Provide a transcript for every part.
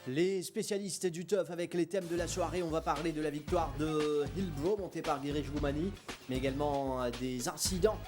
Les spécialistes du TUF avec les thèmes de la soirée, on va parler de la victoire de Hillbrow montée par Girish Goumani, mais également des incidents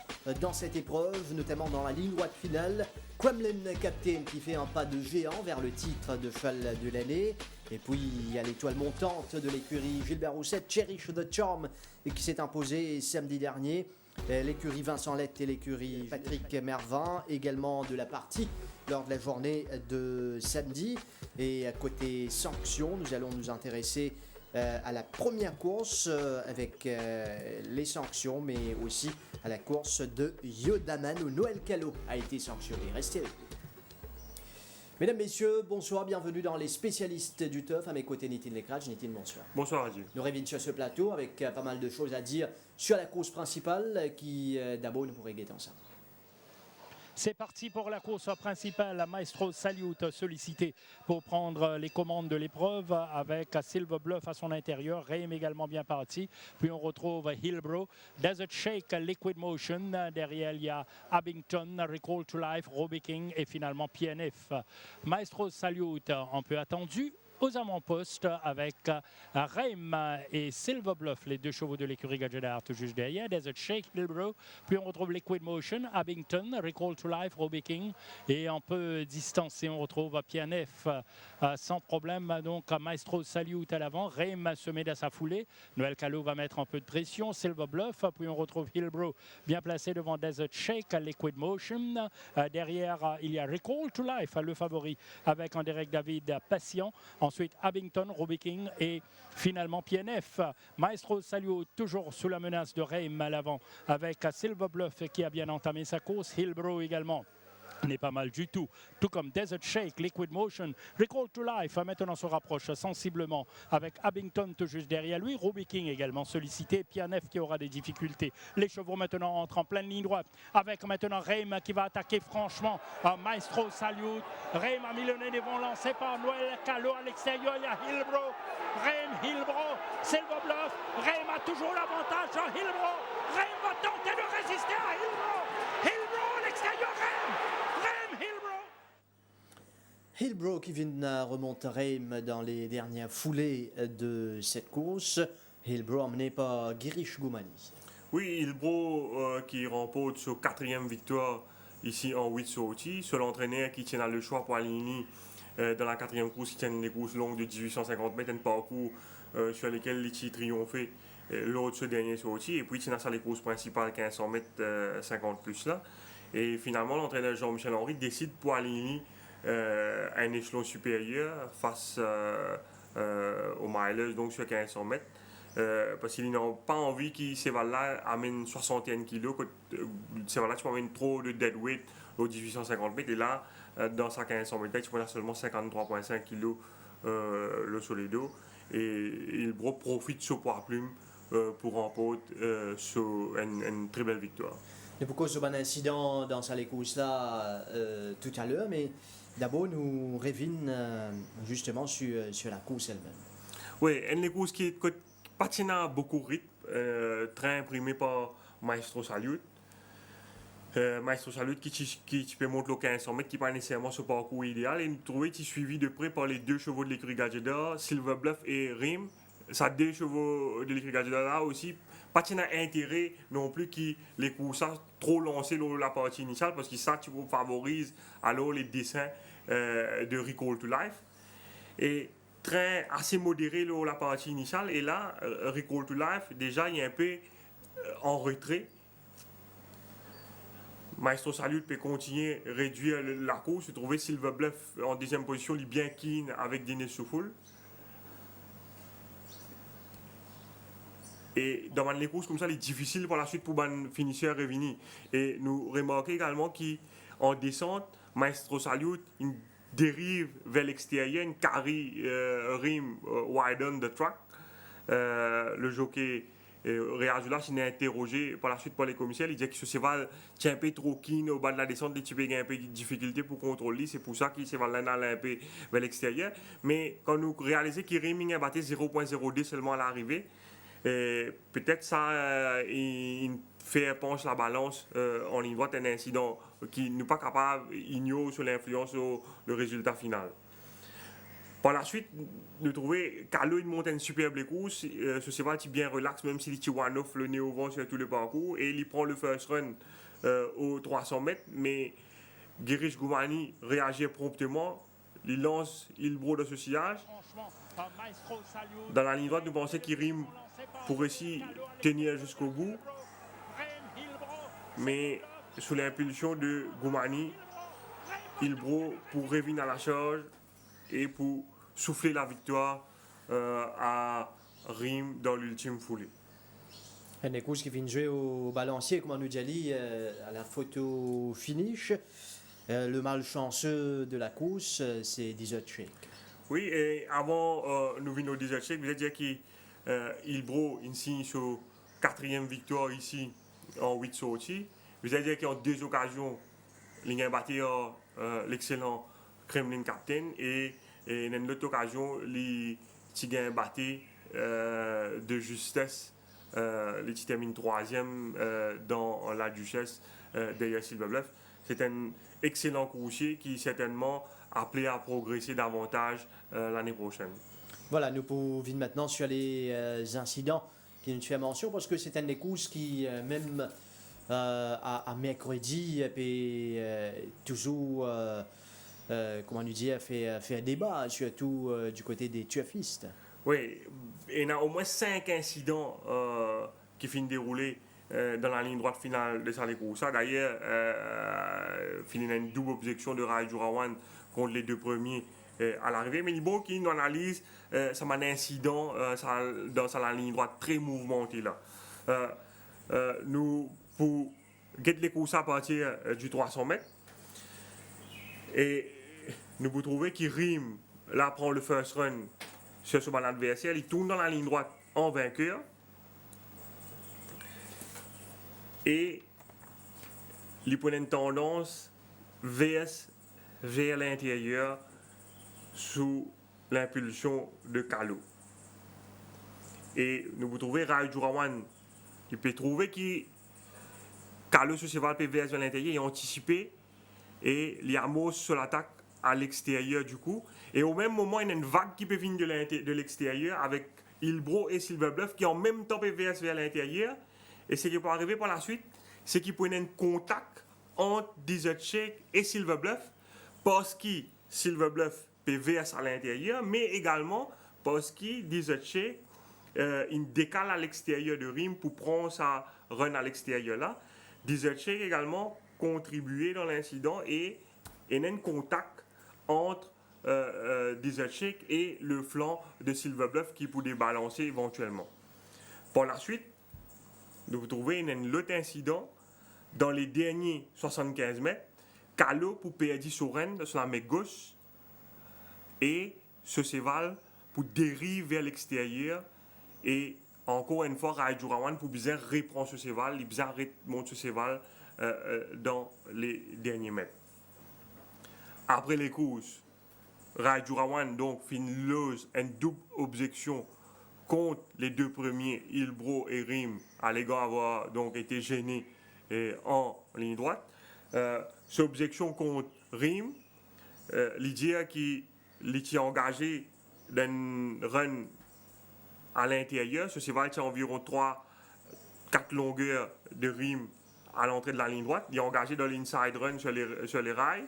dans cette épreuve, notamment dans la ligne droite finale. Kremlin Captain qui fait un pas de géant vers le titre de cheval de l'année. Et puis il y a l'étoile montante de l'écurie Gilbert Rousset, Cherish the Charm, qui s'est imposée samedi dernier. L'écurie Vincent Lett et l'écurie Patrick Mervin, également de la partie lors de la journée de samedi. Et à côté sanctions, nous allons nous intéresser à la première course avec les sanctions, mais aussi à la course de Yodaman où Noël Callot a été sanctionné. Restez avec nous. Mesdames, Messieurs, bonsoir, bienvenue dans les spécialistes du TUF. À mes côtés, Nitin Lekraj. Nitin, bonsoir. Bonsoir, Adieu. Nous revenons sur ce plateau avec pas mal de choses à dire sur la course principale qui, d'abord, nous pourrait guetter ensemble. C'est parti pour la course principale. Maestro Salute sollicité pour prendre les commandes de l'épreuve avec Silver Bluff à son intérieur. Reim également bien parti. Puis on retrouve Hillbrow, Desert Shake, Liquid Motion. Derrière, il y a Abington, Recall to Life, Robbie King et finalement PNF. Maestro Salute, un peu attendu aux avant-postes avec Reim et Silver Bluff, les deux chevaux de l'écurie Gadget tout juste derrière. Desert Shake, Hillbrow, puis on retrouve Liquid Motion, Abington, Recall to Life, Robbie King, et un peu distancé, on retrouve PNF sans problème. Donc Maestro Salute à l'avant, Reim se met dans sa foulée, Noël Callot va mettre un peu de pression, Silver Bluff, puis on retrouve Hillbrow bien placé devant Desert Shake, Liquid Motion. Derrière, il y a Recall to Life, le favori, avec un Derek David patient. Ensuite, Abington, Robbie King et finalement PNF. Maestro Salute toujours sous la menace de Reim à l'avant avec Silver Bluff qui a bien entamé sa course. Hillbrow également n'est pas mal du tout comme Desert Shake, Liquid Motion, Recall to Life maintenant se rapproche sensiblement avec Abington tout juste derrière lui, Robbie King également sollicité, PNF qui aura des difficultés. Les chevaux maintenant entrent en pleine ligne droite avec maintenant Reim qui va attaquer franchement Maestro Salute. Reim a mis le nez devant, lancé par Noël Callot à l'extérieur, il y a Hillbrow, Reim, Hillbrow, Silver Bluff, Reim a toujours l'avantage sur Hillbrow, Reim va tenter de résister à Hillbrow, Hillbrow à l'extérieur, Hillbrow qui vient remonter Reim dans les dernières foulées de cette course. Hillbrow emmené par Girish Goumani. Oui, Hillbrow qui remporte sa 4e victoire ici en 8 sorties. Seul entraîneur qui tient le choix pour aligner dans la 4e course, qui tient les courses longues de 1850 mètres, un parcours sur lesquels il a triomphé lors de ce dernier sortie. Et puis il tient ça les courses principales 1500 mètres 50 plus là. Et finalement, l'entraîneur Jean-Michel Henry décide pour aligner un échelon supérieur face aux milers, donc sur 1500 mètres, parce qu'ils n'ont pas envie que ces valeurs amènent 61 kg, ces valeurs tu amènes trop de deadweight aux 1850 mètres, et là, dans sa 1500 mètres, tu prends seulement 53,5 kg le solido, et Hillbrow profite de ce poids plume pour remporter une très belle victoire. Il y a beaucoup de incidents dans cette course-là tout à l'heure, mais d'abord, nous revenons justement sur la course elle-même. Oui, une course qui patinait beaucoup de rythme, très imprimé par Maestro Salute. Maestro Salute qui peut monter le 1500 mètres, qui n'est pas nécessairement ce parcours idéal. Et nous trouvons qu'il est suivi de près par les deux chevaux de l'écurie Gadget, Silver Bluff et Reim. Ça, deux chevaux de l'écurie Gadget là aussi. Pas intérêt non plus qui les courses trop lancés dans la partie initiale parce que ça tu favorise alors les dessins de Recall to Life et très assez modéré dans la partie initiale et là Recall to Life déjà il est un peu en retrait. Maestro Salute peut continuer à réduire la course, se trouver Silver Bluff en deuxième position, il est bien keen avec Denis Soufoul. Et dans les courses comme ça, il est difficile par la suite pour un finisseur revenir. Et nous remarquons également qu'en descente, Maestro Salute il dérive vers l'extérieur, une carry rim widen the track. Le jockey Réazula s'est interrogé par la suite par les commissaires. Il disait que ce cheval tient un peu trop keen au bas de la descente, il a un peu de difficulté pour contrôler. C'est pour ça qu'il ce cheval allait un peu vers l'extérieur. Mais quand nous réalisons qu'il Riming a battu 0.02 seulement à l'arrivée, peut-être ça il fait pencher la balance en ligne droite, un incident qui n'est pas capable d'ignorer sur l'influence sur le résultat final. Par la suite, nous trouvons Carlo il monte une superbe course, ce cheval est bien relax, même s'il est one-off le nez au vent sur tout le parcours, et il prend le first run aux 300 mètres, mais Girish Goumani réagit promptement, il lance Hilbro dans ce sillage. Dans la ligne droite, nous pensons qu'il rime pour aussi tenir jusqu'au bout, mais sous l'impulsion de Goumani, Hilbro pour revenir à la charge et pour souffler la victoire à Rime dans l'ultime foulée. Une course qui vient de jouer au balancier, comme on nous a dit, à la photo finish. Le malchanceux de la course, c'est Desert Shake. Oui, et avant nous venons au Desert Shake, vous avez dit qu'Hilbro signe sur 4e victoire ici en 8 sorties. Vous avez dit qu'en 2 occasions, il a battu l'excellent Kremlin Captain et dans une autre occasion, il a battu de justesse. Il termine 3e dans la Duchesse derrière Silver Bluff. C'est un excellent coursier qui certainement appelé à progresser davantage l'année prochaine. Voilà, nous pouvons maintenant sur les incidents qui nous fait mention parce que c'est une des courses qui, même à mercredi, toujours, comment on dit, fait un débat, surtout du côté des turfistes. Oui, il y a au moins 5 incidents qui finissent dérouler dans la ligne droite finale de Salé Koussa. D'ailleurs, il y a une double objection de Rai Jurawan contre les 2 premiers à l'arrivée. Mais Libo qui nous analyse ça m'a un incident dans la ligne droite très mouvementée là. Nous, pour guetter les Koussa à partir du 300 mètres, et nous vous trouvez qu'il rime, là prend le first run sur son ballon adversaire, il tourne dans la ligne droite en vainqueur. Et il prend une tendance vers l'intérieur sous l'impulsion de Carlo. Et nous vous trouvez Rai Jurawan, qui peut trouver que Carlo ce cheval peut vers l'intérieur et anticiper et Liamos sur l'attaque à l'extérieur du coup. Et au même moment, il y a une vague qui peut venir de l'extérieur avec Hilbro et Silver Bluff qui en même temps peuvent vers l'intérieur. Et ce qui peut arriver par la suite, c'est qu'il peut y avoir un contact entre Desert Shake et Silver Bluff parce que Silver Bluff peut verser à l'intérieur, mais également parce que Desert Shake il décale à l'extérieur de Rime pour prendre sa run à l'extérieur là. Desert Shake également contribué dans l'incident et il y a un contact entre Desert Shake et le flanc de Silver Bluff qui peut débalancer éventuellement. Par la suite, vous trouvez un autre incident dans les derniers 75 mètres. Carlo pour perdre Soren sur la main gauche et ce cheval pour dérive vers l'extérieur et encore une fois Rai Jurawan pour bizarre reprend ce cheval, il bizarre remonte ce cheval dans les derniers mètres. Après les courses, Rai Jurawan donc finit une double objection contre les 2 premiers, Hilbro et Rime, alléguant avoir donc été gênés en ligne droite. Cette objection contre Rime, l'idée qui était engagé dans une run à l'intérieur, ce cheval est environ 3-4 longueurs de Rime à l'entrée de la ligne droite, il est engagé dans l'inside run sur les rails,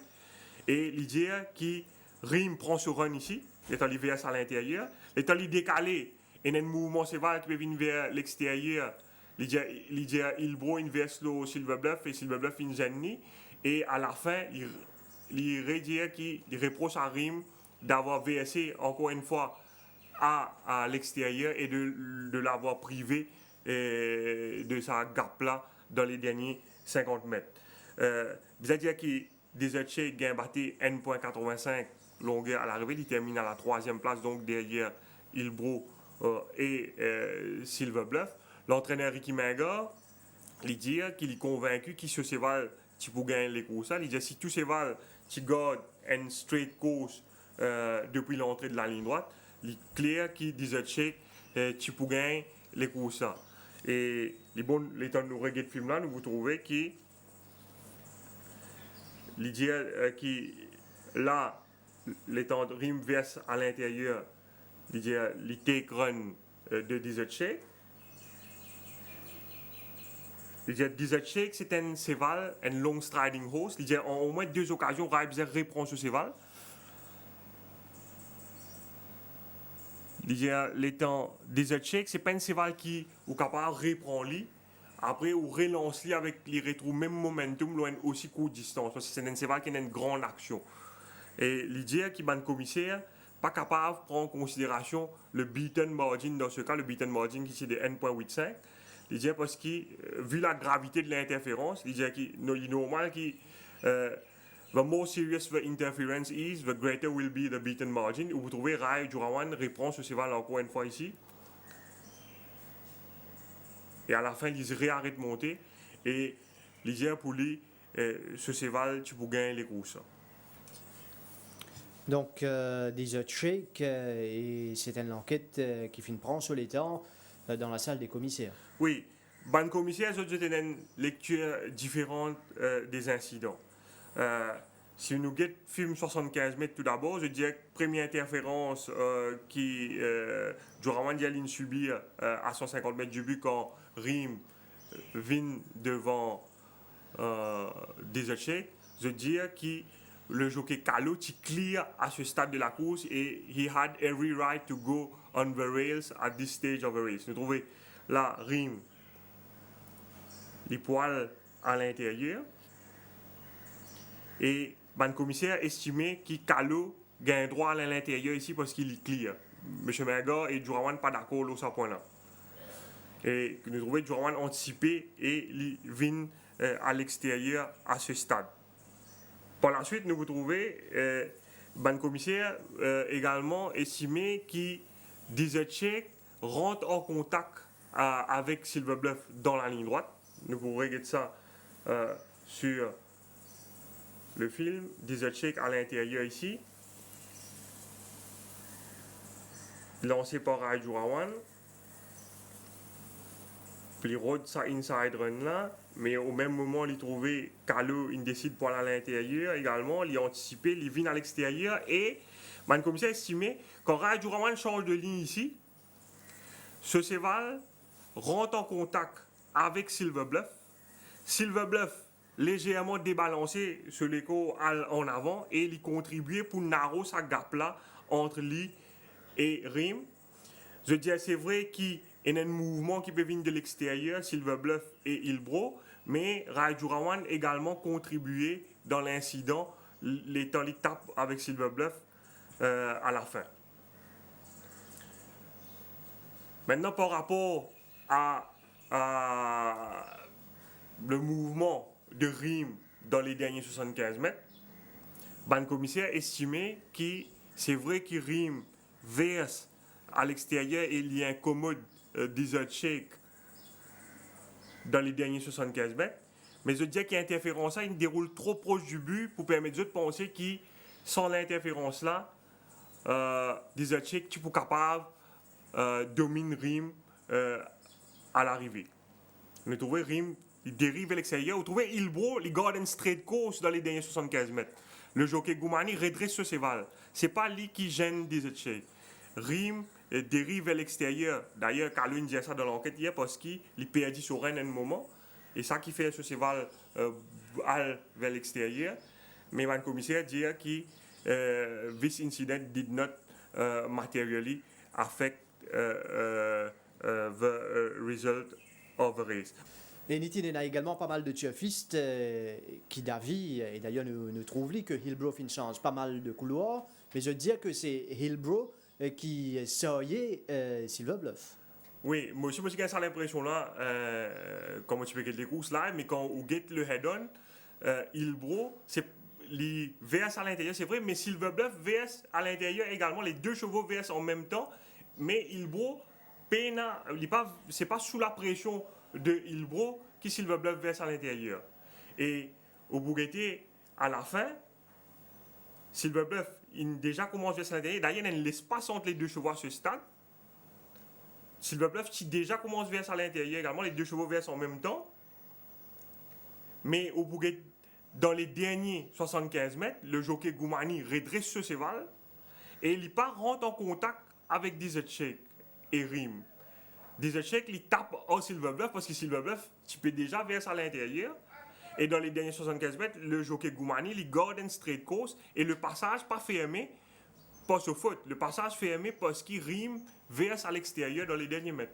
et l'idée qui Rime prend ce run ici, il est arrivé à l'intérieur, il est allé décaler. Et il y a un mouvement cheval qui peut venir vers l'extérieur. Hilbro inverse le Silver Bluff et Silver Bluff in Zenny. Et à la fin, il redire qu'il reproche à Rime d'avoir versé encore une fois à l'extérieur et de l'avoir privé de sa gap là dans les derniers 50 mètres. Vous allez dire que Desert Shake a battu 1.85 longueur à l'arrivée. Il termine à la 3e place, donc derrière Hilbro et Silver Bluff. L'entraîneur Ricky Menga, il dit qu'il est convaincu qu'il ce cheval qui peut gagner les courses. Il dit si tout cheval qui garde une straight course depuis l'entrée de la ligne droite, il est clair qu'il dit qui peut gagner les courses. Et les temps de nous regarder le film là, nous vous trouvez qu'il dit que là les temps de Rim verse à l'intérieur, les take run de Desert Shake. Desert Shake, c'est un cheval, un long striding horse. En au moins 2 occasions, Raibzer reprend ce cheval. Les temps Desert Shake, c'est pas un cheval qui est capable de reprendre lui. Après, ou relance lui avec les retrouve même momentum, loin aussi courte distance. Parce que c'est un cheval qui a une grande action. Et l'idée qui est commissaire, pas capable de prendre en considération le beaten margin dans ce cas, le beaten margin qui c'est de 1.85. L'idée parce que, vu la gravité de l'interférence, l'idée qui est normal qui the more serious the interference is, the greater will be the beaten margin. Où vous trouvez Rai Jurawan reprend ce cheval encore une fois ici. Et à la fin, ils réarrêtent de monter. Et l'idée pour lui, ce cheval, tu peux gagner les courses. Donc, Desert Shake, et c'est une enquête qui finit prendre sur les temps dans la salle des commissaires. Oui, ban commissaire, j'ai une lecture différente des incidents. Si nous guettons film 75 mètres tout d'abord, je dirais que première interférence qui Jorawan Dialine subit à 150 mètres du but quand Rim vient devant Desert Shake, je dirais que le jockey Kalo est clear à ce stade de la course et he had every right to go on the rails at this stage of the race. Nous trouvons là Rim, les poils à l'intérieur et le commissaire estimé que Kalo gagne droit à l'intérieur ici parce qu'il est clear. M. Merga et Jorawan pas d'accord à ce point-là. Et nous trouvons Jorawan anticipé et il vient à l'extérieur à ce stade. Par la suite, nous vous trouvez le commissaire également estimé que Desert Shake rentre en contact avec Silver Bluff dans la ligne droite. Nous pourrons regarder ça sur le film. Desert Shake à l'intérieur ici. Lancé par Rai Jurawan. Puis il road sa inside run là. Mais au même moment, il trouvait Kalo, il décide pour aller à l'intérieur également. Il a anticipé, il vient à l'extérieur. Et le commissaire estimé, quand Rai Jurawan change de ligne ici, ce cheval rentre en contact avec Silver Bluff. Silver Bluff légèrement débalancé sur l'écho en avant et il contribuait pour narrow sa gap là entre lui et Rim. Je dis c'est vrai qu'il y a un mouvement qui peut venir de l'extérieur, Silver Bluff et Hillbrow, mais Rai Jurawan également contribué dans l'incident, les temps il tape avec Silver Bluff à la fin. Maintenant par rapport à le mouvement de Rim dans les derniers 75 mètres, le commissaire estimé que c'est vrai que Rim verse à l'extérieur et il y a un commode Desert Shake dans les derniers 75 mètres. Mais je dirais qu'interférence là, il déroule trop proche du but pour permettre de penser que sans l'interférence là, Desert Shake, tu peux capable dominer Rim à l'arrivée. On trouve Rim, il dérive à l'extérieur. On trouve Hillbrow, il garde une straight course dans les derniers 75 mètres. Le jockey Goumani redresse ce cheval. C'est pas lui qui gêne Desert Shake. Rim dérive à l'extérieur. D'ailleurs, Kalou dit ça dans l'enquête hier parce qu'il perdit sur Rennes à un moment. Et ça qui fait ce cheval vers l'extérieur. Mais le commissaire dit que this incident did not materially affect the result of the race. Et Nitin, il a également pas mal de tuffistes qui d'avis, et d'ailleurs nous trouvons que Hillbrow fait une chance pas mal de couloirs, mais je veux dire que c'est Hillbrow qui soyait Silver Bluff. Oui, moi aussi j'ai ça l'impression là, comme tu peux get les courses là, mais quand on get le head-on, Hillbrow, c'est les VS à l'intérieur, c'est vrai, mais Silver Bluff VS à l'intérieur également, les deux chevaux VS en même temps, mais Hillbrow, c'est pas sous la pression de Hillbrow qui Silver Bluff verse à l'intérieur. Et au Bougueté, à la fin, Silver Bluff, il déjà commence verser à l'intérieur. D'ailleurs, il y a un espace entre les deux chevaux à ce stade. Silver Bluff, qui déjà commence verser à l'intérieur également, les deux chevaux versent en même temps. Mais au Bougueté, dans les derniers 75 mètres, le jockey Goumani redresse ce cheval et il rentre en contact avec Dizetchek et Rim. Dizetchek, il tape au Silver Bluff parce que Silver Bluff, tu peux déjà verser à l'intérieur. Et dans les derniers 75 mètres, le jockey Goumani, il garde un straight course et le passage pas fermé, pas sur faute. Le passage fermé parce qu'il Rim verse à l'extérieur dans les derniers mètres.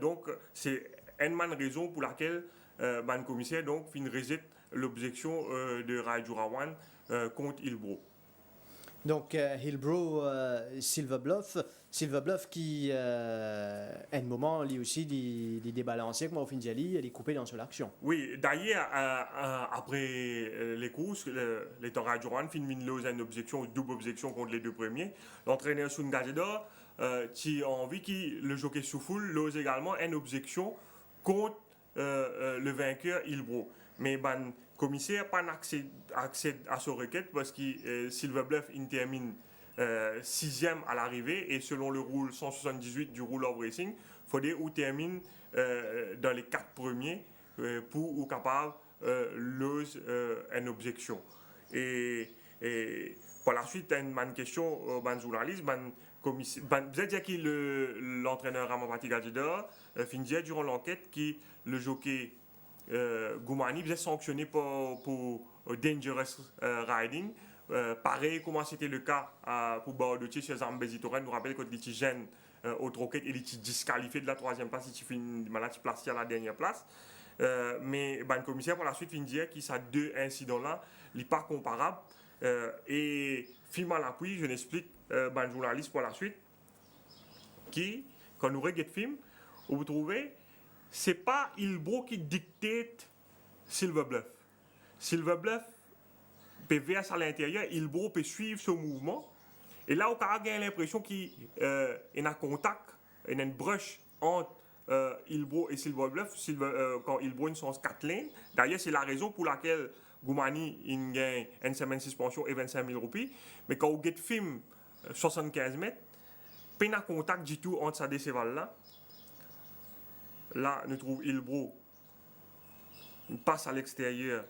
Donc, c'est une raison pour laquelle le commissaire donc fin rejette l'objection de Rajurawan contre Hillbrow. Donc Hillbrow, Silver Bluff qui à un moment lui aussi il débalancé comme au fin d'Ali, elle est coupée dans son action. Oui, d'ailleurs après les courses, les Rajurawan fin une objection, une double objection contre les deux premiers. L'entraîneur Sun Gajeda qui a envie que le jockey Soufoul lose également une objection contre le vainqueur Hillbrow. Mais le commissaire n'a pas accès à ce requête parce que Silver Bluff termine 6e à l'arrivée et selon le rule 178 du Rule of Racing, il faudrait qu'il termine dans les 4 premiers pour être capable de loser une objection. Et par la suite, une question aux journalistes. Vous avez dit que l'entraîneur Ramapati Gajeda finit durant l'enquête que le jockey Goumani vous êtes sanctionné pour dangerous riding. Pareil, comment c'était le cas pour Baodochi chez Zambezi Torren. Nous rappelle que il gêne au troquet, il est disqualifié de la 3e place, il finit placé à la dernière place. Mais le commissaire, par la suite, il dit que ces deux incidents-là ne sont pas comparables. Et, film à l'appui, je l'explique un journaliste par la suite, qui, quand nous regardons le film, vous trouvez c'est pas Hillbrow qui dictate Silver Bluff. Silver Bluff peut verser à l'intérieur, Hillbrow peut suivre ce mouvement. Et là, on a l'impression qu'il y a un contact, il y a une brush entre Hillbrow et Silver Bluff, quand Hillbrow sont 4 lignes. D'ailleurs, c'est la raison pour laquelle Goumani gagne une semaine de suspension et 25 000 roupies. Mais quand vous regardez le film 75 mètres, il n'y a pas de contact du tout entre ces deux chevals-là. Là, nous trouvons Hillbrow. Il passe à l'extérieur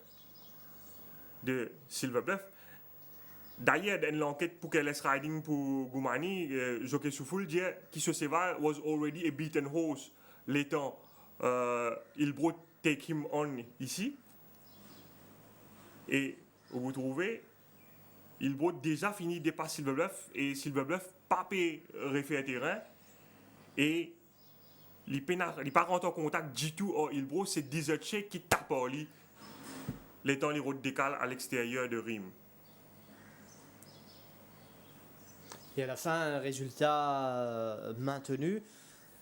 de Silver Bluff. D'ailleurs, dans l'enquête pour qu'elle riding pour Goumani, Jockey Soufoul dit que ce cheval was already a beaten horse. L'étant, Hillbrow take him on ici. Et vous trouvez, Hillbrow déjà fini de dépasser Silver Bluff et Silver Bluff pas pu refaire terrain. Et il n'est pas rentré en contact du tout au Hillbrow, c'est Dizetchek qui tape au lit, les temps les routes décalent à l'extérieur de Rim. Et à la fin, un résultat maintenu,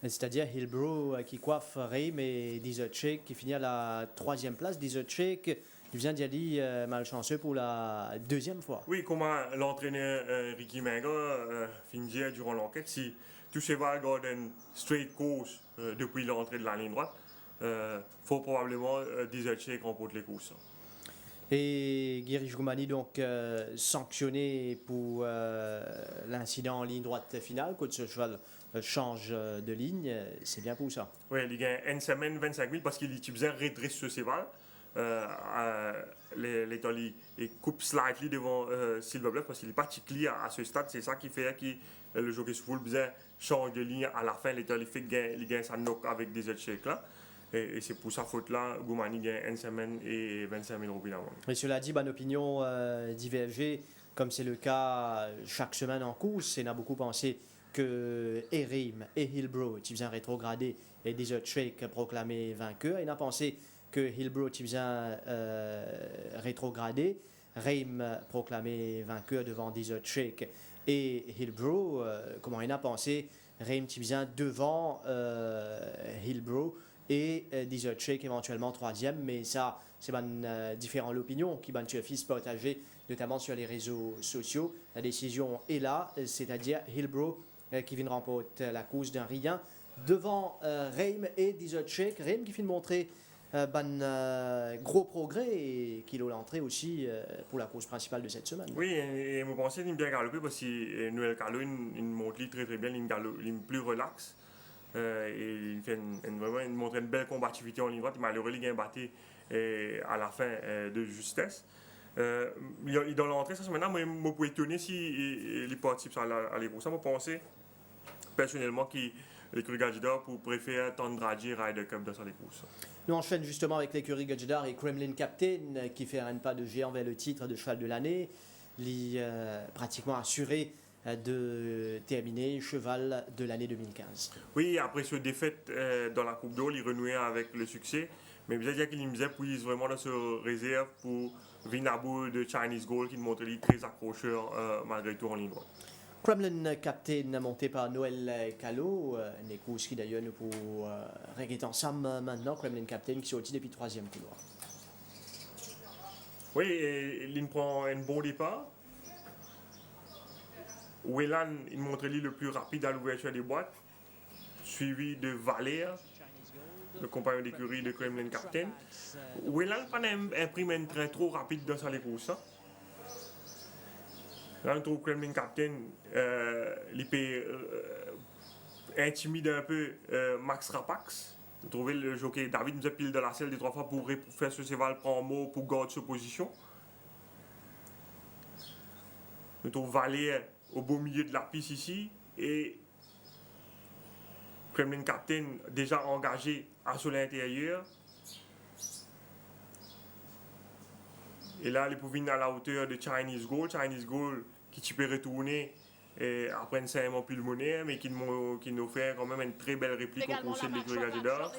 c'est-à-dire Hillbrow qui coiffe Rim et Dizetchek qui finit à la 3e place. Dizetchek vient d'y aller malchanceux pour la 2e fois. Oui, comment l'entraîneur Ricky Menga finit durant l'enquête, si tout cheval garde une straight course depuis l'entrée de la ligne droite, faut probablement Dizetchek remporte les courses. Et Girish Goumani donc sanctionné pour l'incident en ligne droite finale, quand ce cheval change de ligne, c'est bien pour ça. Oui, il gagne une semaine 25 000 parce qu'il utilisait redresse ce cheval. Les il coupe slightly devant Silver Bluff parce qu'il n'est pas ticlé à ce stade. C'est ça qui fait que le jockey Soufoul change de ligne à la fin. Il fait il gagne sa knock avec des échecs là. Et c'est pour sa faute-là, Goumani gagne une semaine et 25 000 roupies d'amende. Mais cela dit, bonne opinion divergée, comme c'est le cas chaque semaine en course. On a beaucoup pensé que Rim et Hillbrow, qui vient rétrograder, et Dizetchek proclamé vainqueur. On a pensé que Hillbrow, qui vient rétrograder, Rim proclamé vainqueur devant Dizetchek et Hillbrow. Comment on a pensé Rim qui vient devant Hillbrow et Dizetchek éventuellement 3e, mais ça, c'est différent l'opinion qui ban fils partagé, notamment sur les réseaux sociaux. La décision est là, c'est-à-dire Hillbrow qui vient remporter la course d'un rien devant Rim et Dizetchek. Rim qui vient montrer gros progrès et qui l'a l'entrée aussi pour la course principale de cette semaine. Oui, et vous pensez qu'il bien galopé parce que Noël Carlo, il monte très très bien, il est plus relax. Et il fait vraiment montre une belle combativité en ligne droite. Malheureusement, il a battu et à la fin de justesse. Dans l'entrée, ça maintenant, moi, je peux étonner si les participants à l'école. Ça, je pense personnellement que l'écurie Gadjidar pour préférer Tandraji et Ryder Cup dans les courses. Nous enchaîne justement avec l'écurie Gadjidar et Kremlin Captain qui fait un pas de géant vers le titre de cheval de l'année. Il est pratiquement assuré de terminer cheval de l'année 2015. Oui, après ce défaite dans la Coupe d'Or, il renouait avec le succès. Mais bien dire qu'il me puise vraiment dans ce réserve pour Vinabou de Chinese Gold qui montre lui très accrocheur malgré tout en ligne droite. Kremlin Captain monté par Noël Callot, une course qui d'ailleurs nous pour régler ensemble maintenant. Kremlin Captain qui sortit depuis 3e couloir. Oui, et il prend un bon départ. Whelan, il montre lui le plus rapide à l'ouverture des boîtes, suivi de Valère, le compagnon d'écurie de Kremlin Captain. Whelan pas imprime un train trop rapide dans sa course. Là, on trouve Kremlin Captain, il peut intimider un peu Max Rapax. Vous trouvez le jockey David nous a pile de la selle des 3 fois pour faire ce cheval prendre mot pour garder sa position. Nous trouvons Valère au beau milieu de la piste ici et Kremlin Captain déjà engagé à sur l'intérieur. Et là, il peut venir à la hauteur de Chinese Gold. Chinese Gold qui peut retourner après un serment pulmonaire, mais qui nous fait quand même une très belle réplique au conseil de l'écurie Gadjidar.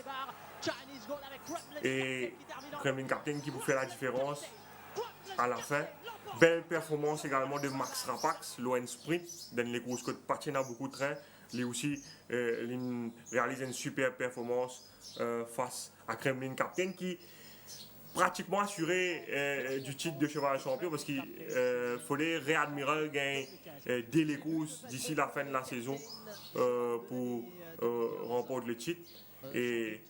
Et Kremlin Captain qui peut faire la différence à la fin. Belle performance également de Max Rapax, l'ON Sprint, dans les courses que Patien a beaucoup de trains. Lui aussi réalise une super performance face à Kremlin Captain qui pratiquement assuré du titre de cheval champion parce qu'il fallait Réadmiral gagner dès les courses d'ici la fin de la saison pour remporter le titre. Et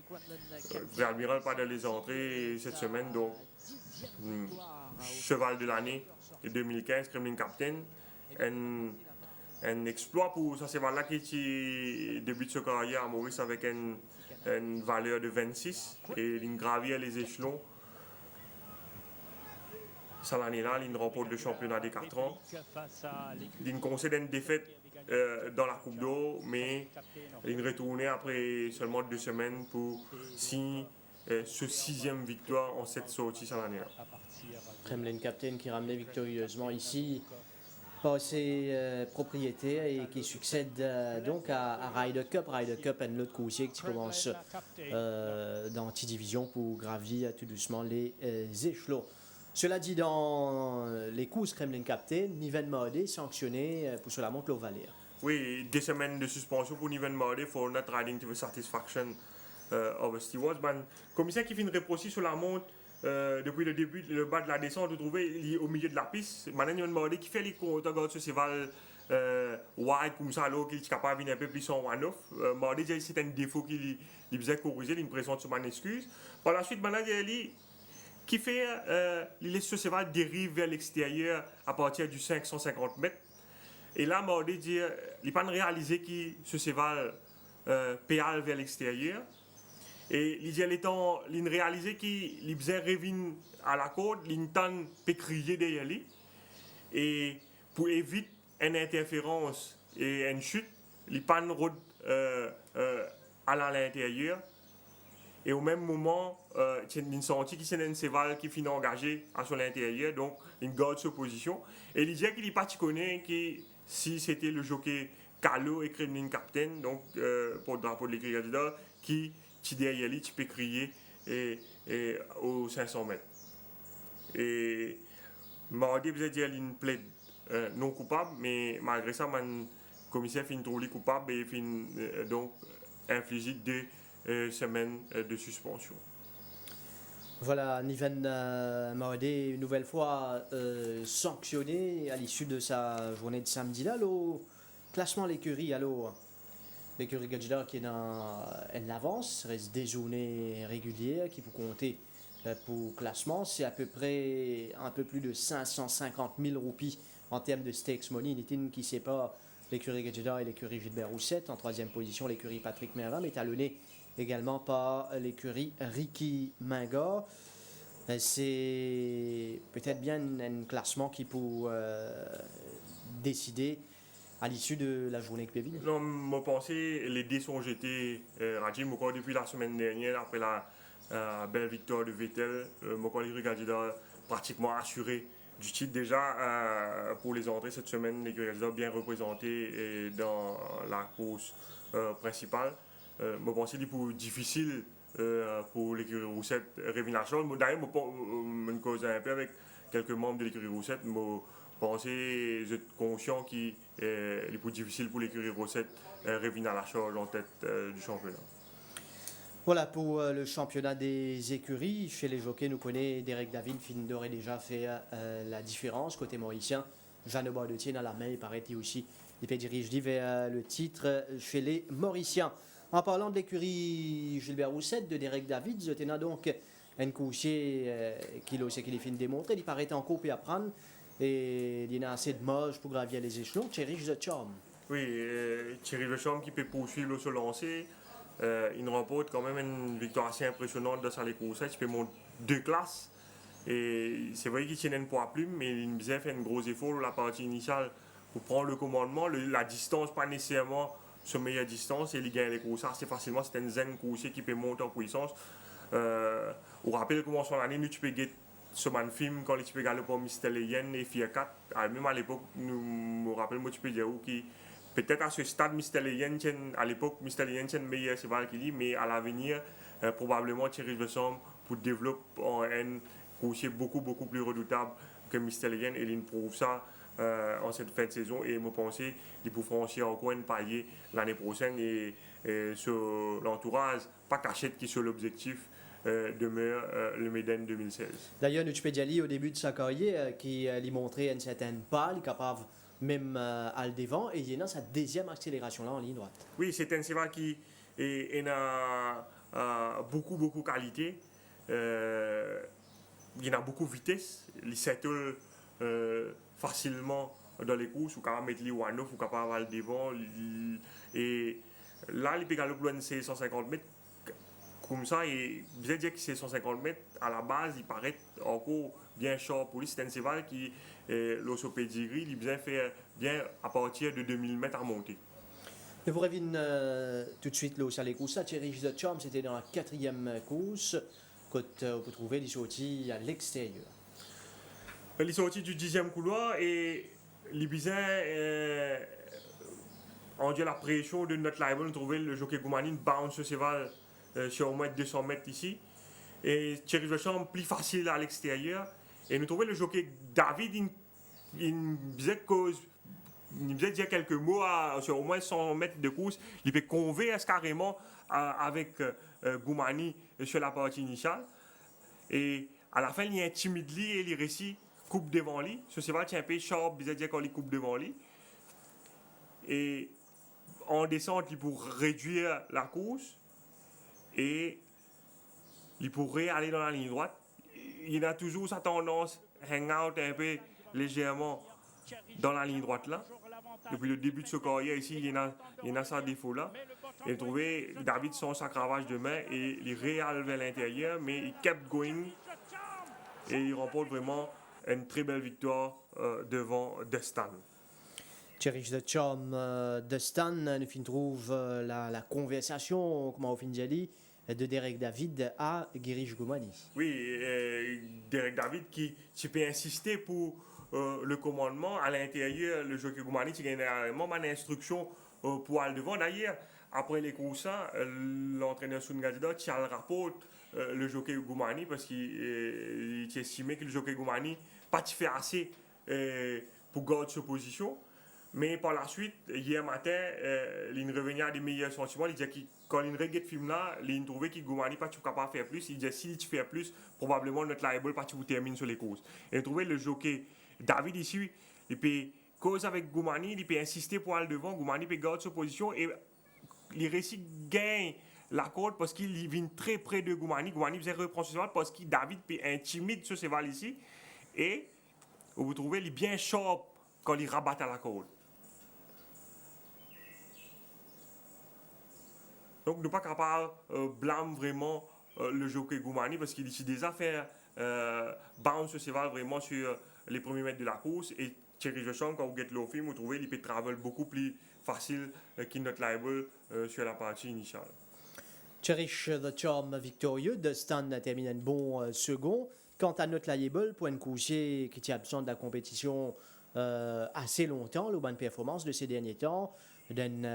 Réadmiral pas dans les entrées cette semaine, donc cheval de l'année 2015, Kremlin Captain. Un exploit pour ce cheval-là qui débute sa carrière à Maurice avec une valeur de 26 et il gravit les échelons. Cette année-là, il remporte le championnat des 4 ans. Il concède une défaite dans la Coupe d'Or, mais il retournait après seulement 2 semaines pour signer ce 6e victoire en cette sortie cette année-là. Kremlin Captain qui ramenait victorieusement ici par ses propriétaires et qui succède donc à Ryder Cup. Ryder Cup, un autre coursier qui commence dans l'antidivision pour gravir tout doucement les échelons. Cela dit, dans les courses Kremlin Captain, Niven Mardé sanctionné pour cela monte l'Ovalère. Oui, 2 semaines de suspension pour Niven Mardé for not riding to the satisfaction of the stewards. Le commissaire qui fait une réprossie sur la montre depuis le début, le bas de la descente, vous trouvez au milieu de la piste. Maintenant, Niven Mardé qui fait les comptes, regarde ce cheval wide comme ça, alors qu'il est capable de venir un peu plus en one-off. Mardé, c'est un défaut qu'il faisait corriger, il me présente sur mon excuse. Par la suite, maintenant, il qui fait ce cheval dérive vers l'extérieur à partir du 550 mètres. Et là, Mardé dit, il n'a pas réalisé que ce cheval pédale vers l'extérieur. Et il a réalisé qu'il faisait revenir à la corde, il entend crier derrière lui. Et pour éviter une interférence et une chute, il pas à l'intérieur. Et au même moment, il sentit qu'il c'est un cheval qui finit engagé sur l'intérieur, donc il garde sa position. Et il disait qu'il n'est pas connu que si c'était le jockey Callot et Kremlin Captain, donc pour le drapeau de l'écurie Gadjidar, qui derrière lui, tu peux crier aux 500 mètres. Et Mardi vous a dit qu'il plaide non coupable, mais malgré ça, le commissaire finit trouvé coupable et finit donc infligé 2 semaines de suspension. Voilà, Niven Mardé, une nouvelle fois sanctionné à l'issue de sa journée de samedi. Là, le classement l'écurie, l'écurie Gadjidar qui est dans l'avance, reste des journées régulières qui peut compter pour classement. C'est à peu près un peu plus de 550 000 roupies en termes de stakes money. Nitin qui sépare l'écurie Gadjidar et l'écurie Gilbert Roussette. En 3e position, l'écurie Patrick Merlin, mais talonné également par l'écurie Ricky Mingar. C'est peut-être bien un classement qui peut décider à l'issue de la journée avec Péville. Non, moi pensais les dés sont jetés. Rajim, encore depuis la semaine dernière, après la belle victoire de Vettel, moi quand les candidats pratiquement assurés du titre déjà pour les entrées cette semaine, les candidats bien représentés dans la course principale. Moi pensais qu'il est difficile pour l'écurie Roussette Révinachon. D'ailleurs, je me cause un peu avec quelques membres de l'écurie Roussette. Moi pensais, vous êtes conscient qu'il est plus difficile pour l'écurie Roussette Révina la charge en tête du championnat. Voilà pour le championnat des écuries. Chez les jockeys, nous connaissons Derek David, fin aurait déjà fait la différence. Côté mauricien, Jeanne Bardetier dans la main, il paraît aussi. Il peut diriger vers le titre chez les Mauriciens. En parlant de l'écurie Gilbert Roussette, de Derek David, je tenais donc un coursier qui est fin démontré. Il paraît en coupe et à prendre. Et il y a assez de marge pour gravir les échelons. Thierry The Charm. Oui, Thierry The Charm qui peut poursuivre se lancer. Il remporte quand même une victoire assez impressionnante dans sa course. Il peut monter 2 classes. Et c'est vrai qu'il tient un poids plume, mais il a fait un gros effort la partie initiale pour prendre le commandement. La distance, pas nécessairement sa meilleure distance, et il gagne les courses assez facilement. C'est un zen coursier qui peut monter en puissance. On rappelle comment son année, nous tu peux gagner ce man film quand tu peux gagner pour Mr. Leyen et Fiat 4. Même à l'époque, nous me rappelle moi tu peux dire qui peut-être à ce stade Mr. Leyen à l'époque Mr. Leyen tient meilleur cheval qu'il dit, mais à l'avenir probablement Thierry Vessom pour développer un coursier beaucoup plus redoutable que Mr. Leyen, et il prouve ça en cette fin de saison, et me penser qu'il peut franchir encore un palier l'année prochaine, et sur l'entourage pas cachette qui sur l'objectif demeure le Méden 2016. D'ailleurs, Nuchpediali, au début de sa carrière, qui lui montrait une certaine palle, capable même à le devant, et il y a sa deuxième accélération là en ligne droite. Oui, c'est un cheval qui a beaucoup de qualité. Il a beaucoup de vitesse. Il s'étale facilement dans les courses, ou capable mettre les one-off, ou capable aller devant. Et là, il peut gagner plus de 150 mètres. Comme ça, et bien dire que c'est 150 mètres, à la base, il paraît encore bien short pour lui. C'est un cheval qui, l'osopédigree, il bien fait bien à partir de 2000 mètres à monter. Et pour revenir tout de suite là, au les courses, Thierry The Charm, c'était dans la 4e course, quand on peut trouver les sorties à l'extérieur. Il est sorti du 10e couloir, et l'Ibizin, en Dieu la pression de notre live, on trouvait le jockey Goumani bounce ce cheval sur au moins 200 mètres ici. Et Thierry The Charm plus facile à l'extérieur. Et nous trouvons le jockey David, il disait dire quelques mots sur au moins 100 mètres de course. Il peut convaincre carrément avec Goumani sur la partie initiale. Et à la fin, il intimide lui et il réussit coupe devant lui. Ce cheval tient un peu sharp, il dire quand il coupe devant lui. Et en descente, il pour réduire la course. Et il pourrait aller dans la ligne droite. Il a toujours sa tendance hang out un peu légèrement dans la ligne droite là. Depuis le début de ce carrière ici, il y a sa défaut là. Et trouvé David sans sa cravache de main, et il réalve vers l'intérieur, mais il kept going et il remporte vraiment une très belle victoire devant Destan. Thierry The Charm de Stan, nous trouve la conversation, comment on finit de Derek David à Girish Goumani. Oui, Derek David qui peut insister pour le commandement à l'intérieur, le jockey Goumani qui a énormément d'instructions pour aller devant. D'ailleurs, après les courses, l'entraîneur Sungadida tient le rapport le jockey Goumani, parce qu'il estimait que le jockey Goumani pas fait assez pour garder sa position. Mais par la suite, hier matin, il revenait à des meilleurs sentiments. Il disait que quand il regarde ce film-là, il trouvait que Goumani pas capable de faire plus. Il disait si tu fais plus, probablement notre liable pas tu termine sur les courses. Et il trouvait le jockey David ici, il peut cause avec Goumani, il peut insister pour aller devant. Goumani peut garder sa position, et il réussit gagne la corde parce qu'il vient très près de Goumani. Goumani faisait reprendre ce cheval parce que David peut intimider ce cheval ici. Et vous trouvez, il est bien sharp quand il rabat à la corde. Donc, nous ne sommes pas capables de blâmer vraiment le jockey Goumani, parce qu'il a déjà fait bounce ce cheval vraiment sur les premiers mètres de la course. Et Thierry Jochon, quand vous regardez le film, vous trouvez qu'il peut travel beaucoup plus facile qu'il notre liable sur la partie initiale. Cherish the Charm victorieux, Dustin termine un bon second. Quant à notre liable, pour une course qui est absent de la compétition assez longtemps, le bonne performance de ces derniers temps, d'une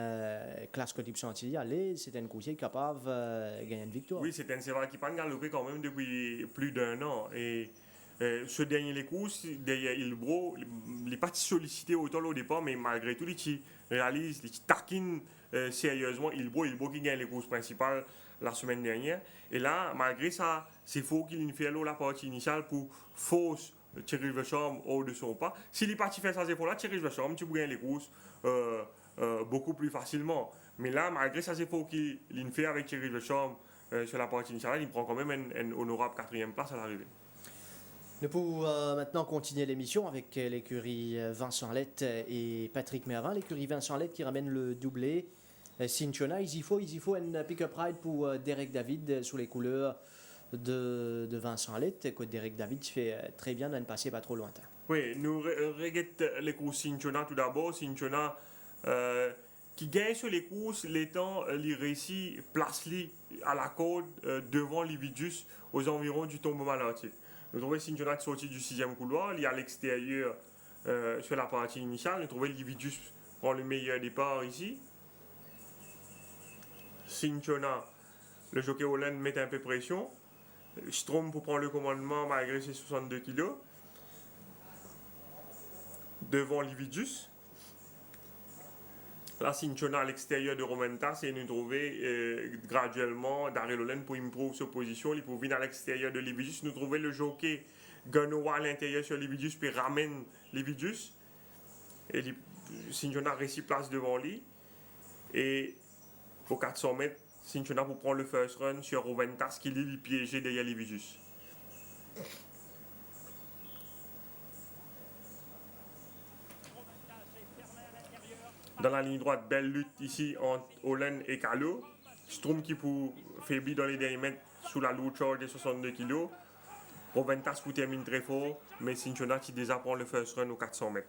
classe Côte Chantilly, allez, c'est une course capable de gagner une victoire. Oui, c'est un cheval qui n'a pas galopé quand même depuis plus d'un an. Et ce dernier les courses, derrière Ilbro, il n'est pas sollicité autant au départ, mais malgré tout, il réalise, il taquine sérieusement Ilbro qui gagne les courses principales la semaine dernière. Et là, malgré ça, c'est faux qu'il fait la partie initiale pour force Thierry Vecham hors de son pas. S'il est parti faire ça, c'est pour là, Thierry Vecham, tu peux gagner les courses beaucoup plus facilement. Mais là, malgré ça, c'est faux qu'il fait avec Thierry Vecham sur la partie initiale, il prend quand même une honorable 4e place à l'arrivée. Nous pouvons maintenant continuer l'émission avec l'écurie Vincent Lett et Patrick Mervin. L'écurie Vincent Lett qui ramène le doublé. Cinchona, il faut un pick-up ride pour Derek David sous les couleurs de Vincent Lett. Que Derek David fait très bien de ne passer pas trop lointain. Oui, nous regardons les courses Cinchona tout d'abord. Cinchona qui gagne sur les courses, les temps, il réussit place à la corde devant Lividus aux environs du tombement malartique. Nous trouvons Cinchona qui sorti du 6e couloir, il est à l'extérieur sur la partie initiale. Nous trouvons Lividus prend le meilleur départ ici. Cinchona, le jockey Holland met un peu de pression. Strom pour prendre le commandement malgré ses 62 kg. Devant Lividus. Là, Cinchona à l'extérieur de Roventas et nous trouver graduellement Daryl Holland pour improve sa position. Il peut venir à l'extérieur de Lividus. Nous trouver le jockey Ganoa à l'intérieur sur Lividus puis ramène Lividus. Et Cinchona réussit place devant lui. Et au 400 mètres, Cinchona pour prendre le first run sur Roventas qui lui piégé derrière Lividus. Dans la ligne droite, belle lutte ici entre Holland et Calo. Strom qui pour faiblir dans les derniers mètres sous la lourde charge des 62 kg. Roventas pour termine très fort, mais Cinchona qui déjà prend le first run aux 400 mètres.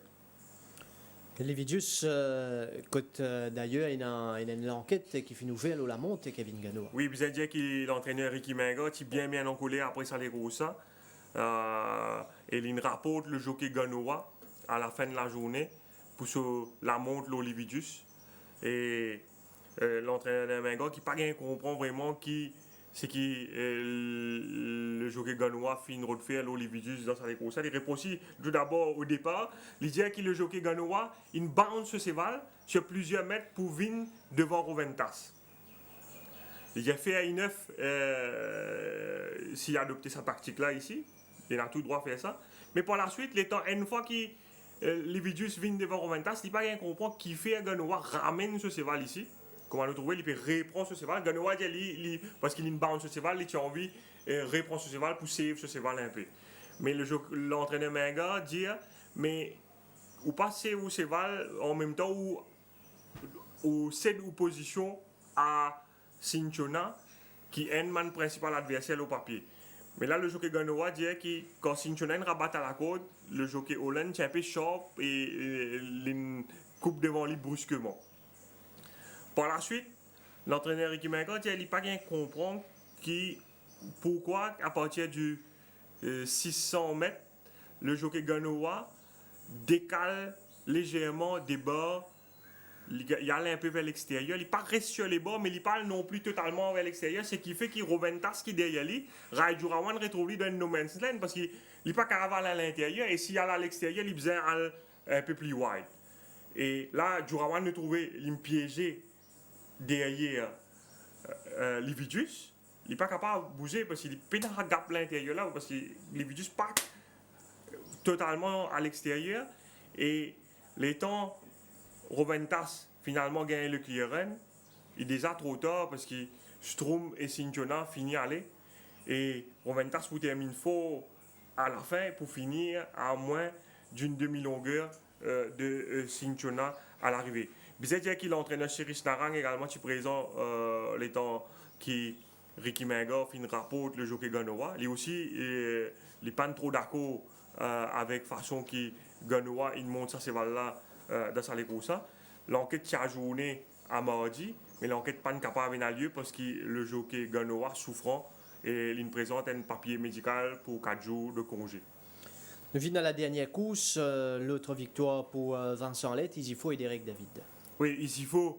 Lividus, d'ailleurs, il y a une enquête qui fait nouvelle au la monte, Kevin Ganoa. Oui, vous avez dit que l'entraîneur Ricky Menga qui bien encollé après ça les grosses. Et il rapporte le jockey Ganoa à la fin de la journée pour la montre l'Olividus. Et l'entraîneur Menga qui pas bien comprend vraiment qui c'est qui le jockey ganois fait une route faire l'Olividus dans sa course. Il répond aussi tout d'abord au départ, il dit que le jockey ganois il bounce ce cheval sur plusieurs mètres pour venir devant Roventas. Il a fait un 9 s'il a adopté sa tactique là ici, il a tout droit à faire ça. Mais par la suite, une fois que l'Olividus vient devant Roventas, il n'a pas bien comprendre qui fait un ganois ramène ce cheval ici. Comment nous trouver, il peut reprendre ce cheval. Ganoa dit, parce qu'il a une bounce ce cheval, il a envie de reprendre ce cheval pour save ce cheval un peu. Mais l'entraîneur Menga dit, mais ou passer au cheval en même temps ou cède ou position à Cinchona, qui est un man principal adversaire au papier. Mais là, le jockey Ganoa dit que quand Cinchona rabat à la corde, le jockey Holland est un peu sharp et il coupe devant lui brusquement. Par la suite, l'entraîneur Ricky Menga il n'a pas bien comprendre pourquoi, à partir du 600 mètres, le jockey Ganoa décale légèrement des bords. Il allait un peu vers l'extérieur. Il n'est pas resté sur les bords, mais il parle non plus totalement vers l'extérieur. Ce qui fait qu'il Roventas qui est derrière lui, Raijurawan retrouve lui dans une no man's land parce qu'il n'est pas caravane à l'intérieur. Et s'il allait à l'extérieur, il faisait un peu plus wide. Et là, Jurawan le trouvait, il me piégeait derrière Lividus. Il n'est pas capable de bouger parce qu'il est pénal à gap l'intérieur là parce que Lividus pas totalement à l'extérieur. Et les temps, Roventas finalement gagne le clearance. Il est déjà trop tard parce que Strom et Cinchona finissent à aller. Et Roventas vous termine fort à la fin pour finir à moins d'une demi-longueur de Cinchona à l'arrivée. Bizet dit qu'il entraîneur Cherish Narang également qui présent les temps qui Ricky Menga fin rapporte le jockey Ganoa. Il aussi, il n'est pas trop d'accord avec la façon que Ganoa il monte sa cheval-là dans sa ça. L'enquête tient journée à mardi, mais l'enquête pas capable d'avoir lieu parce que le jockey Ganoa souffrant et il présente un papier médical pour 4 jours de congé. Nous venons à la dernière course, l'autre victoire pour Vincent Lett, Isifo et Derek David. Oui, Isifo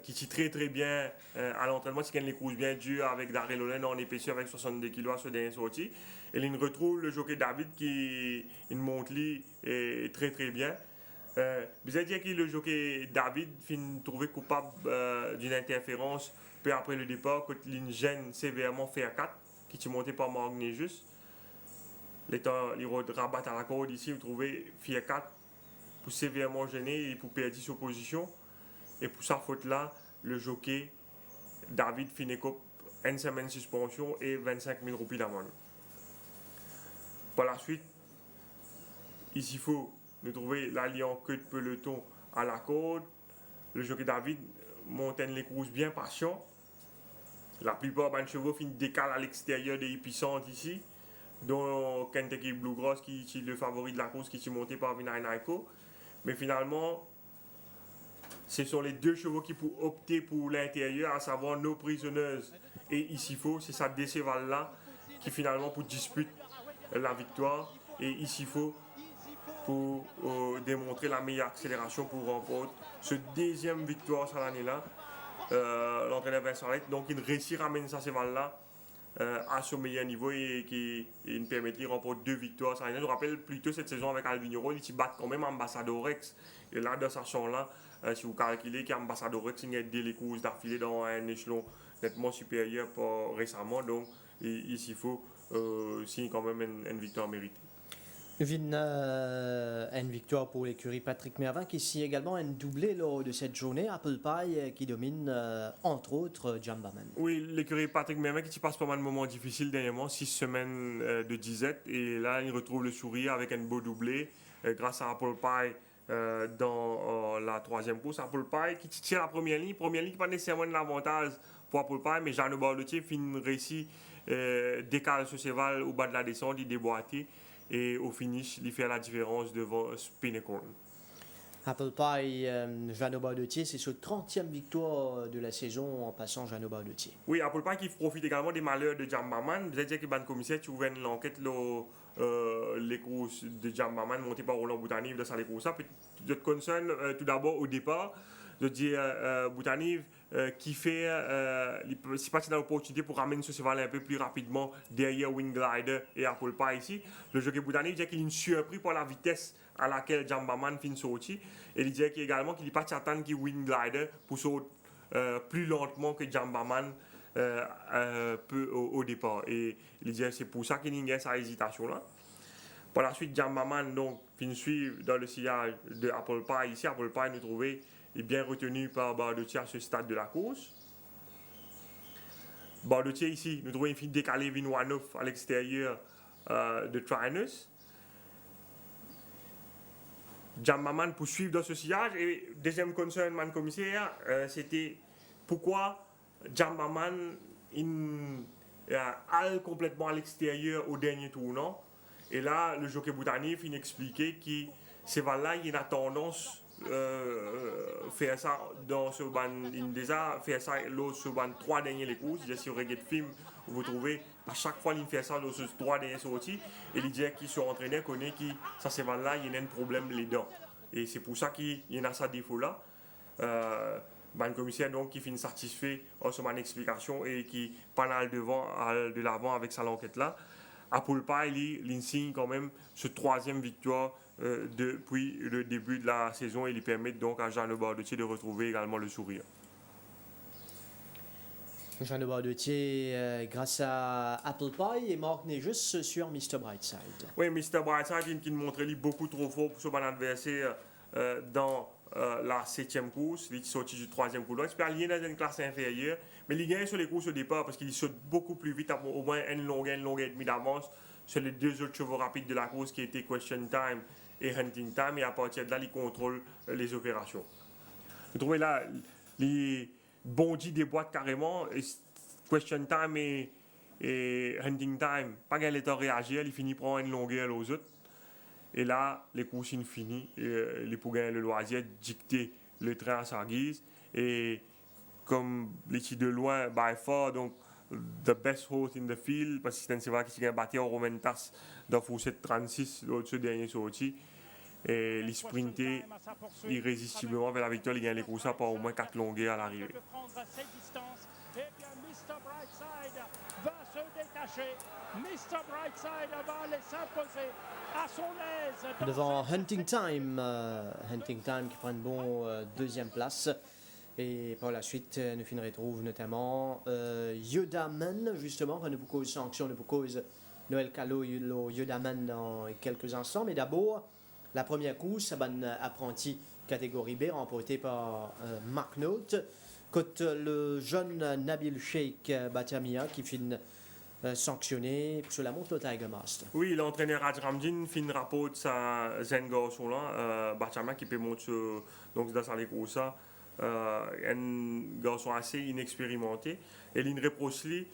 qui tire très très bien à l'entraînement, qui gagne les courses bien dures avec Darrell Olen en épaisseur avec 62 kg à ce dernier sorti. Et il retrouve le jockey David qui monte lui très très bien. Vous avez dit que le jockey David fin trouvé coupable d'une interférence peu après le départ quand il gêne sévèrement faire 4 qui est monté par Magnéjus. Il rabat à la corde ici, vous trouvez faire 4 pour sévèrement gêner et pour perdre sa position. Et pour sa faute-là, le jockey David finit une semaine de suspension et 25 000 roupies d'amende. Par la suite, ici, il faut nous trouver l'alliant queue de peloton à la corde. Le jockey David montagne les courses bien patient. La plupart des chevaux finissent décalent à l'extérieur des épicentres ici, dont Kentucky Bluegrass qui est le favori de la course qui est monté par Vinay Naiko. Mais finalement, ce sont les deux chevaux qui pour opter pour l'intérieur, à savoir nos prisonneuses et Isifo. C'est sa décéval-là qui finalement pour dispute la victoire. Et Isifo pour démontrer la meilleure accélération pour remporter ce deuxième victoire sur l'année-là. L'entraîneur Vincent Lett, donc il réussit à ramener sa cheval-là à son meilleur niveau et qui nous permet de remporter 2 victoires. Je nous rappelle plutôt cette saison avec Alvin il bat quand même Ambassador Rex. Et là, dans sa chambre-là, si vous calculez qu'Ambassador Rex il a aidé les courses d'affilée dans un échelon nettement supérieur récemment. Donc, ici, il faut signer quand même une victoire méritée. Une victoire pour l'écurie Patrick Mervin qui signe également un doublé lors de cette journée. Apple Pie qui domine entre autres Jambaman. Oui, l'écurie Patrick Mervin qui passe pas mal de moments difficiles dernièrement, 6 semaines de disette et là il retrouve le sourire avec un beau doublé grâce à Apple Pie dans la 3e course. Apple Pie qui tire la première ligne qui pas nécessairement de l'avantage pour Apple Pie, mais Jeannot Barlotier réussit décale ce cheval au bas de la descente, il déboîté. Et au finish, il fait la différence devant Spinnacle. Apple Pie, Jeannot Barlotier, c'est sa 30e victoire de la saison en passant Jeannot Barlotier. Oui, Apple Pie qui profite également des malheurs de Jambaman. Vous avez dit que le commissaire qui ouvre l'enquête les courses de Jambaman montées par Roland Boutanive dans les courses. De concerne tout d'abord au départ, de dire Boutanive qui fait c'est pas dans l'opportunité pour ramener ce cheval un peu plus rapidement derrière Wing Glider et Apple Pie ici. Le jockey Boutanive dit qu'il est surpris par la vitesse à laquelle Jambaman finit sorti et il dit également qu'il n'est pas certain que Wing Glider pour sauter plus lentement que Jambaman peut au départ et il dit c'est pour ça qu'il y a sa hésitation là. Par la suite Jambaman donc finit suivre dans le sillage de Apple Pie ici. Apple Pie nous trouvait est bien retenu par Barlotier à ce stade de la course. Barlotier ici, nous trouvons une fille décalée Vinwanov à l'extérieur de Trinus. Jambaman poursuit dans ce sillage et deuxième concern man commissaire, c'était pourquoi Jambaman halle complètement à l'extérieur au dernier tournant. Et là, le jockey Boutanive il expliquait que ces là il a tendance faire ça dans ce ban déjà faire ça l'autre sur ban 3 derniers les courses. Si vous regardez le film vous trouvez à chaque fois il fait ça dans ce 3 derniers sorties et il dit qu'il sont entraînés connaît qui ça c'est là il y a un problème les dents et c'est pour ça qu'il y a ça défaut là ban commissaire donc qui finit satisfait en son explication et qui pas de l'avant avec sa enquête là. Apple Pie il signe quand même ce 3e victoire depuis le début de la saison et il permet donc à Jeannot Barlotier de retrouver également le sourire. Jeannot Barlotier grâce à Apple Pie et Mark Nejus sur Mr. Brightside. Oui, Mr. Brightside qui montrait beaucoup trop fort pour son adversaire dans la 7e course, il est sorti du 3e couloir. Il est dans une classe inférieure, mais il gagne sur les courses au départ parce qu'il saute beaucoup plus vite, au moins une longueur et demie d'avance sur les 2 autres chevaux rapides de la course qui étaient Question Time et Hunting Time, et à partir de là, il contrôle les opérations. Vous trouvez là, les bondis déboîtent carrément, et question time et hunting time, pas qu'elle est en réagir, il finit par une longueur aux autres. Et là, les courses sont finies, les pour gagner le loisir, dicter le train à sa guise. Et comme les tirs de loin, by far, donc, the best horse in the field, parce que c'est vrai qu'il a battu en Romantas dans Fourchette 36, l'autre dernier sorti. Et les sprinter irrésistiblement vers la victoire, il gagne les courses par au moins 4 longueurs à l'arrivée. Mr. Brightside va se détacher. Mr. Brightside va aller s'imposer à son aise. Devant Hunting Time. Hunting Time qui prend une bonne deuxième place. Et par la suite, nous retrouve notamment Yoda Man, justement, quand nous vous cause sanction, nous vous cause Noël Calo, Yoda Man dans quelques instants. Mais d'abord, la première course, un apprenti catégorie B, remporté par Mark Note. Côté le jeune Nabil Sheikh Batamia qui finit sanctionné sur la montre de Tiger Master. Oui, l'entraîneur Raj Ramdin fin rapport de sa jeune garçon là, Batamia qui peut monter donc dans sa course, un garçon assez inexpérimenté. Et il reproche lui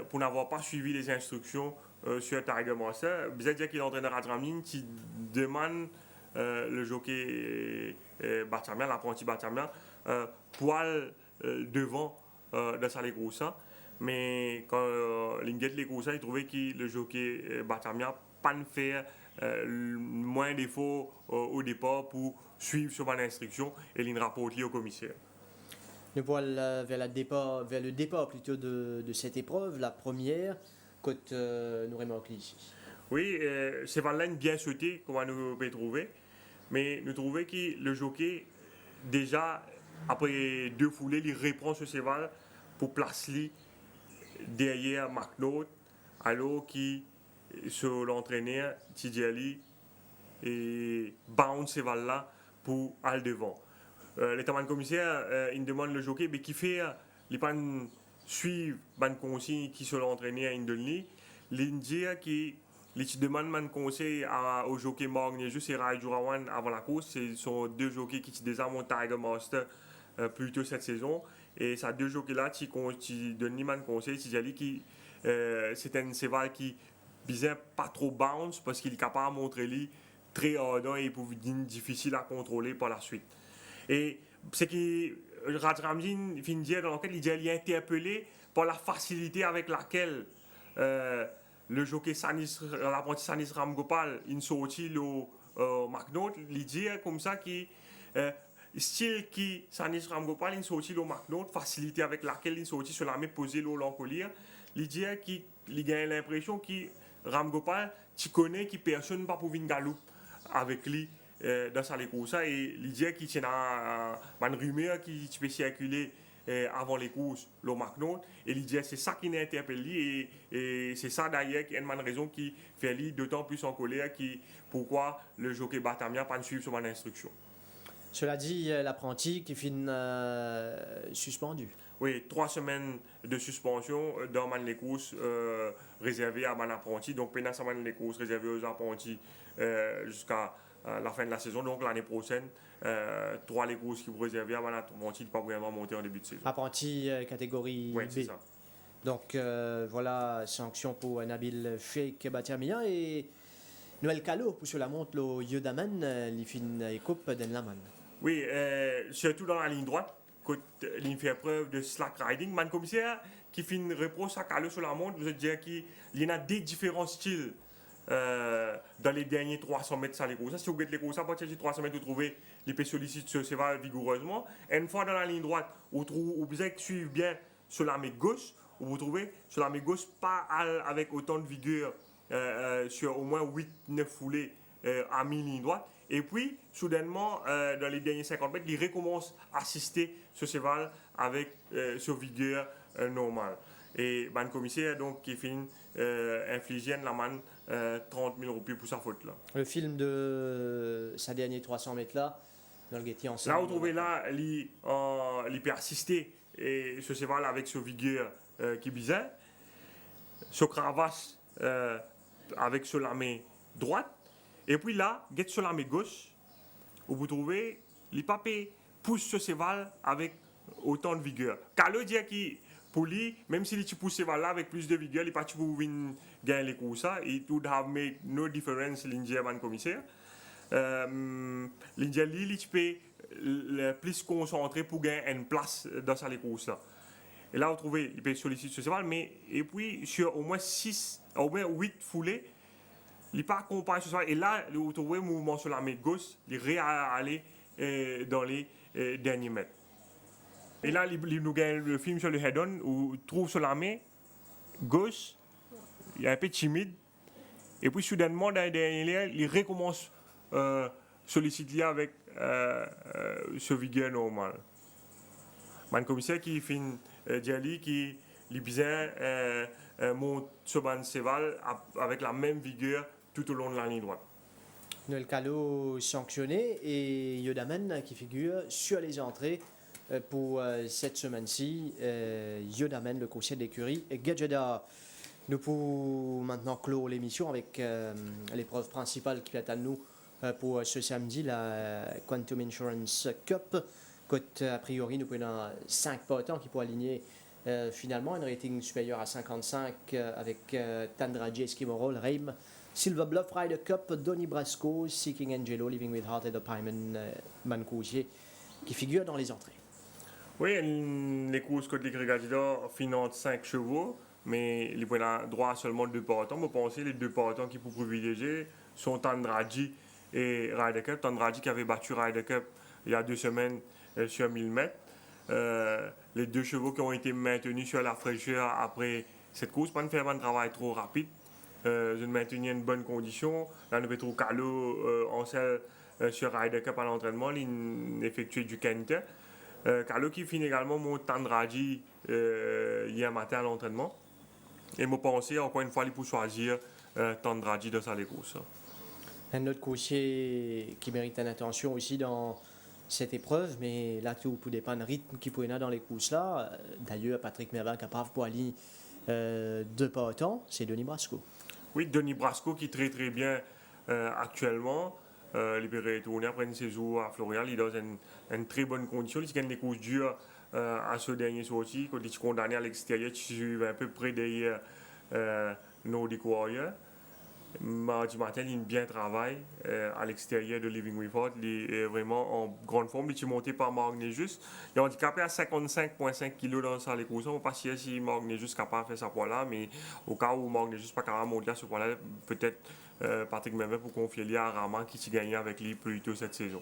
pour n'avoir pas suivi les instructions sur Tiger Master. Bien dire qu'il est l'entraîneur Raj Ramdin qui demande le jockey Batamia, l'apprenti Batamia, pour aller devant dans sa course. Mais quand l'Inget les courses, il trouvait que le jockey Batamia pas faire moins d'efforts au départ pour suivre sur mon instruction et il rapporte au commissaire. Nous voilà vers le départ plutôt de cette épreuve, la première, côté nous remarquons ici. Oui, c'est une ligne bien sautée, comme nous pouvons trouver, mais nous trouvons que le jockey, déjà, après 2 foulées, il reprend ce cheval pour placer derrière McNaught, alors qui sur l'entraîneur Tidjali et bounce ce cheval là pour aller devant. L'état commissaire il demande le jockey mais qui fait les pas suivre ban consigne qui sur l'entraîneur il donne il dit qui les demande man conseil au jockey Magné juste et Rai Jurawan avant la course, ce sont 2 jockeys qui déjà montent Tiger Master plus tôt cette saison. Et ces 2 jockeys-là, qui donnent man conseil, qui c'est un cheval qui bizarre pas trop bounce parce qu'il est capable de montrer lui très ardent et pour difficile à contrôler par la suite. Et c'est que Raj Ramdin fin dire dans lequel il est interpellé par la facilité avec laquelle le jockey l'apprenti Sanis Ramgopal il sorti le McNaught, il dit comme ça qui style qui Sanis Ramgopal il sorti le McNaught, facilité avec laquelle il sorti sur la main posée l'encolire, il dit qu'il a l'impression que Ramgopal tu connais qui personne pas pour venir galoupe avec lui dans sa course et il dit qu'il tient une rumeur qui peut circuler avant les courses le McNaught et il dit c'est ça qui n'a interpellé et c'est ça d'ailleurs qui est une raison qui fait lui d'autant plus en colère qui pourquoi le jockey Batamia pas suivre son instruction. Cela dit, l'apprenti qui finit suspendu. Oui, 3 semaines de suspension dans les courses réservées à mon apprenti. Donc, pendant ça, les courses réservées aux apprentis jusqu'à la fin de la saison. Donc, l'année prochaine, 3 les courses qui vont réserver à mon apprenti, pas vraiment monter en début de saison. Apprenti catégorie Oui, B. c'est ça. Donc, voilà, sanction pour Nabil Sheikh Batamia et Noël Calo pour sur la montre le Yodaman, les fins et coupe d'Enlaman. Oui, surtout dans la ligne droite. Il fait preuve de slack riding. Man commissaire qui fait une reproche à Calo sur la montre, vous dire qu'il y a des différents styles dans les derniers 300 mètres sur les courses. Si vous regardez les courses, à partir de 300 mètres, vous trouvez les peut solliciter ce cheval vigoureusement. Et une fois dans la ligne droite, vous suivez bien sur la main gauche, vous trouvez sur la main gauche pas avec autant de vigueur sur au moins 8-9 foulées à mi-ligne droite. Et puis, soudainement, dans les derniers 50 mètres, il recommence à assister ce cheval avec ce vigueur normale. Et le commissaire, donc, qui finit infliger la manne 30 000 roupies pour sa faute. Là. Le film de sa dernière 300 mètres là, dans le Getty ensemble. Là, vous trouvez là, il peut assister et ce cheval avec ce vigueur qui est bizarre. Ce cravache avec ce lamé droite. Et puis là, get sur la main gauche, où vous trouvez les papiers poussent ce cheval avec autant de vigueur. Car le dit qu'il pour lui, même s'il pousse là avec plus de vigueur, il pas pour gagner les courses. It would have made no difference l'Indien ban commissaire. L'Indien lui, il peut le plus concentré pour gagner une place dans sa les courses là. Et là, vous trouvez, il peut solliciter ce cheval, mais et puis sur au moins 8 foulées, il n'est pas accompagné ce cheval. Et là, vous trouvez le mouvement sur la main gauche, il réaller dans les derniers mètres. Et là, il nous gagne le film sur le head-on, où il trouve sur la main gauche, il est un peu timide. Et puis soudainement, dans les derniers liens, il recommence solliciter avec ce vigueur normal. Le commissaire qui fait Diali qui bien monte sur le cheval avec la même vigueur tout au long de la ligne droite. Noël Callot sanctionné et Yodaman qui figure sur les entrées pour cette semaine-ci. Yodaman, le conseiller d'écurie Gadjeda. Nous pouvons maintenant clore l'émission avec l'épreuve principale qui est à nous pour ce samedi, la Quantum Insurance Cup. A priori, nous prenons 5 partants qui pourraient aligner finalement un rating supérieur à 55 avec Tandraji Eskimorol, Reim, Silver Bluff, Ryder Cup, Donny Brasco, Seeking Angelo, Living with Heart et The Pyman Mancousier qui figurent dans les entrées. Oui, les courses côté les Gadjeda financent 5 chevaux, mais ils prennent droit à seulement 2 partants. Vous pensez les 2 partants qui pour privilégier sont Tandraji et Ryder Cup. Tandraji qui avait battu Ryder Cup il y a 2 semaines sur 1000 mètres. Les 2 chevaux qui ont été maintenus sur la fraîcheur après cette course, pas de faire un travail trop rapide. Je maintenir une bonne condition. Là, nous avons Carlo en selle sur Ryder Cup à l'entraînement, il effectué du quinte. Carlo qui finit également mon Tandraji hier matin à l'entraînement. Et je pensais encore une fois, il peut choisir Tandraji dans sa course. Un autre coursier qui mérite une attention aussi dans cette épreuve, mais là tout dépend du rythme qu'il peut y avoir dans les courses là. D'ailleurs, Patrick Mervin capable pour aller 2 partants, c'est Donny Brasco. Oui, Donny Brasco qui est très bien actuellement. Il peut retourner après une saison à Florial. Il est dans une très bonne condition. Il gagne des courses dures à ce dernier sorti. Quand il est condamné à l'extérieur, il suit un peu près derrière Nordic Warrior. Mardi matin, il bien travaille à l'extérieur de Living with Heart. Il est vraiment en grande forme. Il est monté par Magnejus. Il est handicapé à 55,5 kg dans sa course. On ne sait pas si Magnejus est capable de faire sa poids-là, mais au cas où Magnejus n'est pas capable de monter à ce poids-là, peut-être Patrick Mervin pour confier à Raman qui s'est gagné avec lui plus tôt cette saison.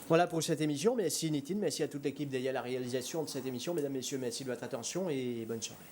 Voilà pour cette émission. Merci Nitin, merci à toute l'équipe derrière la réalisation de cette émission. Mesdames, Messieurs, merci de votre attention et bonne soirée.